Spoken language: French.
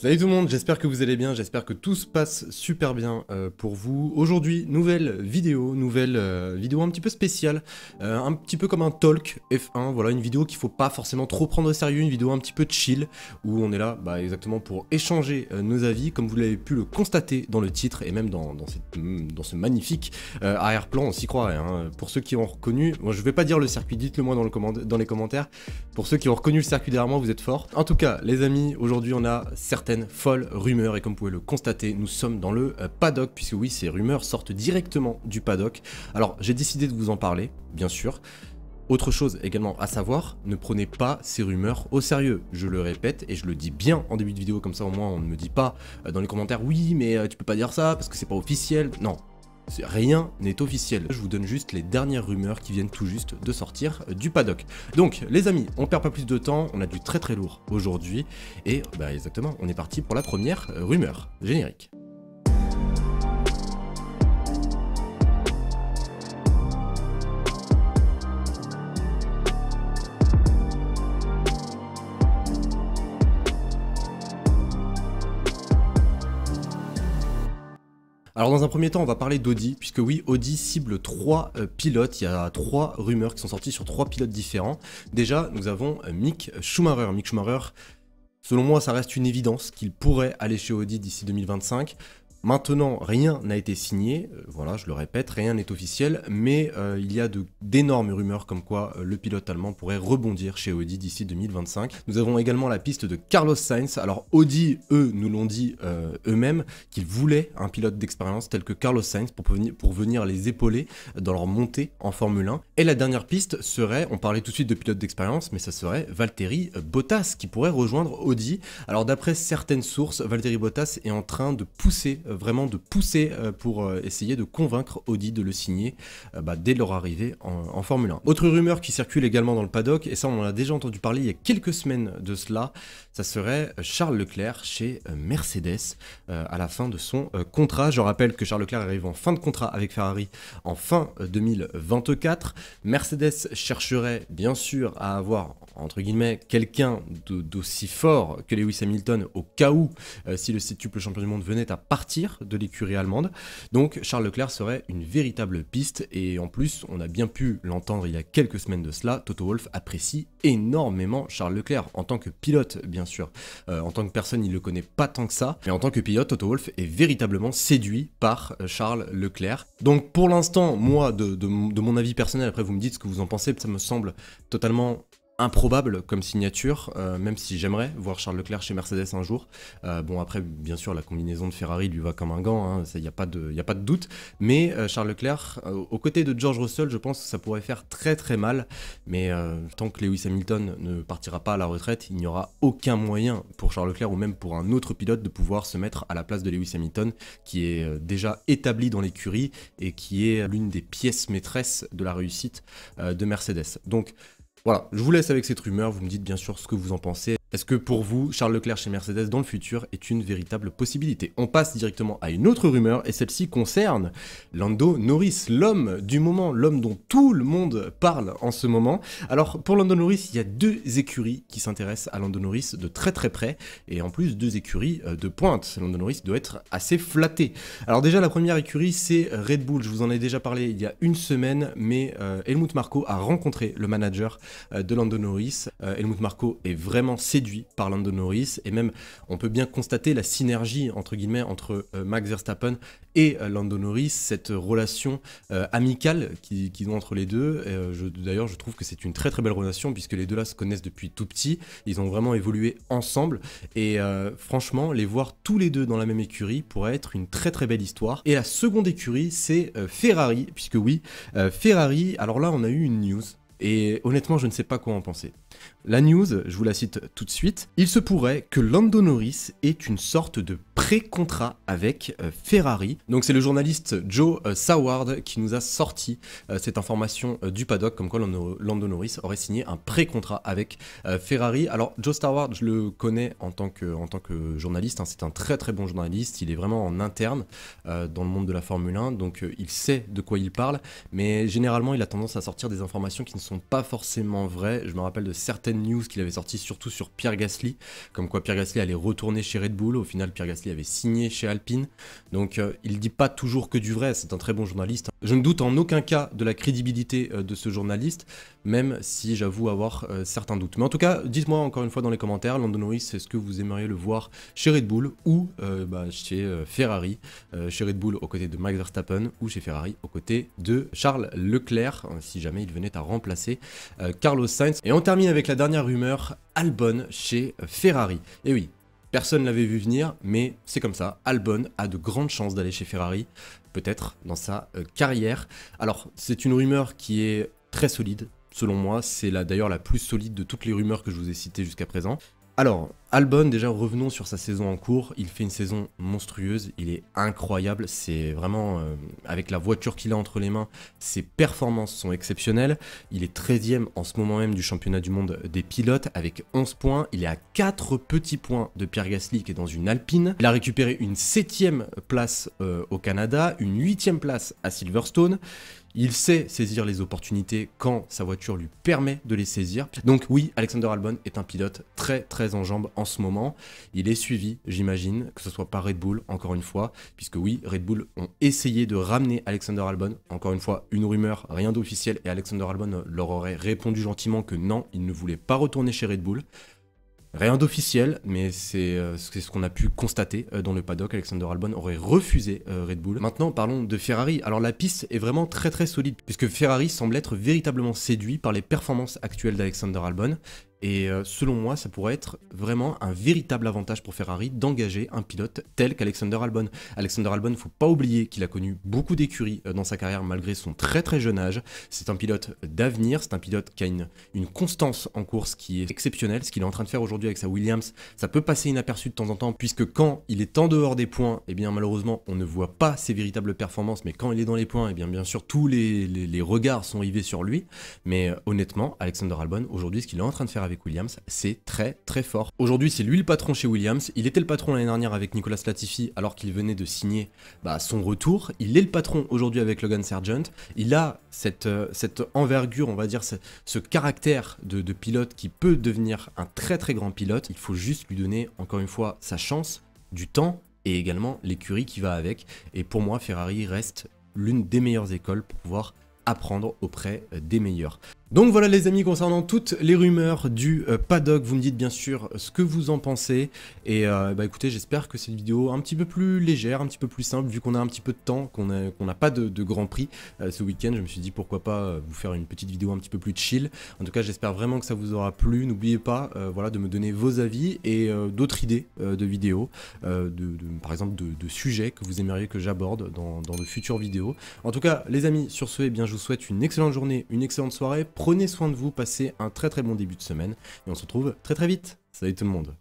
Salut tout le monde, j'espère que vous allez bien, j'espère que tout se passe super bien pour vous. Aujourd'hui, nouvelle vidéo un petit peu spéciale, un petit peu comme un talk F1, voilà, une vidéo qu'il faut pas forcément trop prendre au sérieux, une vidéo un petit peu chill, où on est là exactement pour échanger nos avis, comme vous l'avez pu le constater dans le titre, et même dans ce magnifique arrière-plan, on s'y croirait. Hein. Pour ceux qui ont reconnu, moi je vais pas dire le circuit, dites-le moi dans les commentaires, pour ceux qui ont reconnu le circuit derrière moi, vous êtes forts. En tout cas, les amis, aujourd'hui on a certaines folles rumeurs et comme vous pouvez le constater, nous sommes dans le paddock, puisque oui, ces rumeurs sortent directement du paddock. Alors, j'ai décidé de vous en parler, bien sûr. Autre chose également à savoir, ne prenez pas ces rumeurs au sérieux. Je le répète et je le dis bien en début de vidéo, comme ça au moins on ne me dit pas dans les commentaires « Oui, mais tu peux pas dire ça parce que c'est pas officiel ». Non. Rien n'est officiel, je vous donne juste les dernières rumeurs qui viennent tout juste de sortir du paddock. Donc les amis, on perd pas plus de temps, on a du très lourd aujourd'hui, et exactement, on est parti pour la première rumeur. Générique. Alors dans un premier temps, on va parler d'Audi, puisque oui, Audi cible 3 pilotes, il y a 3 rumeurs qui sont sorties sur 3 pilotes différents. Déjà, nous avons Mick Schumacher. Mick Schumacher, selon moi, ça reste une évidence qu'il pourrait aller chez Audi d'ici 2025. Maintenant, rien n'a été signé, voilà, je le répète, rien n'est officiel, mais il y a d'énormes rumeurs comme quoi le pilote allemand pourrait rebondir chez Audi d'ici 2025. Nous avons également la piste de Carlos Sainz. Alors Audi, eux, nous l'ont dit eux-mêmes qu'ils voulaient un pilote d'expérience tel que Carlos Sainz pour venir les épauler dans leur montée en Formule 1. Et la dernière piste serait, on parlait tout de suite de pilote d'expérience, mais ça serait Valtteri Bottas qui pourrait rejoindre Audi. Alors d'après certaines sources, Valtteri Bottas est en train de pousser pour essayer de convaincre Audi de le signer dès leur arrivée en Formule 1. Autre rumeur qui circule également dans le paddock, et ça on en a déjà entendu parler il y a quelques semaines de cela, ça serait Charles Leclerc chez Mercedes à la fin de son contrat. Je rappelle que Charles Leclerc arrive en fin de contrat avec Ferrari en fin 2024. Mercedes chercherait bien sûr à avoir entre guillemets quelqu'un d'aussi fort que Lewis Hamilton au cas où si le septuple champion du monde venait à partir de l'écurie allemande. Donc Charles Leclerc serait une véritable piste, et en plus on a bien pu l'entendre il y a quelques semaines de cela, Toto Wolff apprécie énormément Charles Leclerc en tant que pilote bien sûr. En tant que personne il le connaît pas tant que ça, mais en tant que pilote Toto Wolff est véritablement séduit par Charles Leclerc. Donc pour l'instant moi de mon avis personnel, après vous me dites ce que vous en pensez, ça me semble totalement improbable comme signature, même si j'aimerais voir Charles Leclerc chez Mercedes un jour. Bon après bien sûr la combinaison de Ferrari lui va comme un gant, hein, il n'y a pas de doute, mais Charles Leclerc aux côtés de George Russell, je pense que ça pourrait faire très mal, mais tant que Lewis Hamilton ne partira pas à la retraite, il n'y aura aucun moyen pour Charles Leclerc ou même pour un autre pilote de pouvoir se mettre à la place de Lewis Hamilton, qui est déjà établi dans l'écurie et qui est l'une des pièces maîtresses de la réussite de Mercedes. Donc voilà, je vous laisse avec cette rumeur, vous me dites bien sûr ce que vous en pensez. Est-ce que pour vous, Charles Leclerc chez Mercedes dans le futur est une véritable possibilité? On passe directement à une autre rumeur, et celle-ci concerne Lando Norris, l'homme du moment, l'homme dont tout le monde parle en ce moment. Alors pour Lando Norris, il y a 2 écuries qui s'intéressent à Lando Norris de très près, et en plus 2 écuries de pointe. Lando Norris doit être assez flatté. Alors déjà la première écurie c'est Red Bull, je vous en ai déjà parlé il y a une semaine, mais Helmut Marko a rencontré le manager de Lando Norris. Helmut Marko est vraiment séduit par Lando Norris, et même on peut bien constater la synergie entre guillemets entre Max Verstappen et Lando Norris, cette relation amicale qu'ils ont entre les deux. D'ailleurs je trouve que c'est une très belle relation, puisque les deux là se connaissent depuis tout petit, ils ont vraiment évolué ensemble, et franchement les voir tous les deux dans la même écurie pourrait être une très belle histoire. Et la seconde écurie c'est Ferrari, puisque oui, Ferrari, alors là on a eu une news, et honnêtement je ne sais pas quoi en penser. La news, je vous la cite tout de suite. Il se pourrait que Lando Norris ait une sorte de pré-contrat avec Ferrari. Donc c'est le journaliste Joe Saward qui nous a sorti cette information du paddock, comme quoi Lando Norris aurait signé un pré-contrat avec Ferrari. Alors Joe Saward, je le connais en tant que journaliste, hein, c'est un très bon journaliste, il est vraiment en interne dans le monde de la Formule 1, donc il sait de quoi il parle, mais généralement il a tendance à sortir des informations qui ne sont pas forcément vraies. Je me rappelle de certaines news qu'il avait sorties, surtout sur Pierre Gasly, comme quoi Pierre Gasly allait retourner chez Red Bull. Au final, Pierre Gasly avait signé chez Alpine. Donc il dit pas toujours que du vrai, c'est un très bon journaliste. Je ne doute en aucun cas de la crédibilité de ce journaliste, même si j'avoue avoir certains doutes. Mais en tout cas, dites-moi encore une fois dans les commentaires, Lando Norris, est-ce que vous aimeriez le voir chez Red Bull ou chez Ferrari, chez Red Bull aux côtés de Max Verstappen ou chez Ferrari aux côtés de Charles Leclerc, si jamais il venait à remplacer Carlos Sainz. Et on termine avec la dernière rumeur, Albon chez Ferrari. Et oui, personne ne l'avait vu venir, mais c'est comme ça, Albon a de grandes chances d'aller chez Ferrari, peut-être dans sa carrière. Alors, c'est une rumeur qui est très solide, selon moi, c'est d'ailleurs la plus solide de toutes les rumeurs que je vous ai citées jusqu'à présent. Alors, Albon, déjà revenons sur sa saison en cours, il fait une saison monstrueuse, il est incroyable, c'est vraiment, avec la voiture qu'il a entre les mains, ses performances sont exceptionnelles, il est 13e en ce moment même du championnat du monde des pilotes avec 11 points, il est à 4 petits points de Pierre Gasly qui est dans une Alpine, il a récupéré une 7e place au Canada, une 8e place à Silverstone. Il sait saisir les opportunités quand sa voiture lui permet de les saisir. Donc oui, Alexander Albon est un pilote très très en jambes en ce moment. Il est suivi, j'imagine, que ce soit par Red Bull, encore une fois, puisque oui, Red Bull ont essayé de ramener Alexander Albon. Encore une fois, une rumeur, rien d'officiel, et Alexander Albon leur aurait répondu gentiment que non, il ne voulait pas retourner chez Red Bull. Rien d'officiel, mais c'est ce qu'on a pu constater dans le paddock. Alexander Albon aurait refusé Red Bull. Maintenant, parlons de Ferrari. Alors la piste est vraiment très très solide, puisque Ferrari semble être véritablement séduit par les performances actuelles d'Alexander Albon. Et selon moi, ça pourrait être vraiment un véritable avantage pour Ferrari d'engager un pilote tel qu'Alexander Albon. Alexander Albon, il ne faut pas oublier qu'il a connu beaucoup d'écuries dans sa carrière malgré son très très jeune âge. C'est un pilote d'avenir, c'est un pilote qui a une constance en course qui est exceptionnelle. Ce qu'il est en train de faire aujourd'hui avec sa Williams, ça peut passer inaperçu de temps en temps, puisque quand il est en dehors des points, eh bien malheureusement, on ne voit pas ses véritables performances, mais quand il est dans les points, eh bien sûr, tous les regards sont rivés sur lui. Mais honnêtement, Alexander Albon, aujourd'hui, ce qu'il est en train de faire avec Williams, c'est très très fort. Aujourd'hui, c'est lui le patron chez Williams. Il était le patron l'année dernière avec Nicolas Latifi alors qu'il venait de signer son retour. Il est le patron aujourd'hui avec Logan Sargent. Il a cette envergure, on va dire, ce caractère de pilote qui peut devenir un très très grand pilote. Il faut juste lui donner, encore une fois, sa chance, du temps et également l'écurie qui va avec. Et pour moi, Ferrari reste l'une des meilleures écoles pour pouvoir apprendre auprès des meilleurs. Donc voilà les amis, concernant toutes les rumeurs du paddock, vous me dites bien sûr ce que vous en pensez. Et écoutez, j'espère que cette vidéo un petit peu plus légère, un petit peu plus simple, vu qu'on a un petit peu de temps, qu'on n'a pas de Grand Prix ce week-end, je me suis dit pourquoi pas vous faire une petite vidéo un petit peu plus chill. En tout cas, j'espère vraiment que ça vous aura plu. N'oubliez pas voilà, de me donner vos avis et d'autres idées de vidéos, par exemple de sujets que vous aimeriez que j'aborde dans de futures vidéos. En tout cas, les amis, sur ce, eh bien, je vous souhaite une excellente journée, une excellente soirée. Prenez soin de vous, passez un très très bon début de semaine et on se retrouve très très vite. Salut tout le monde.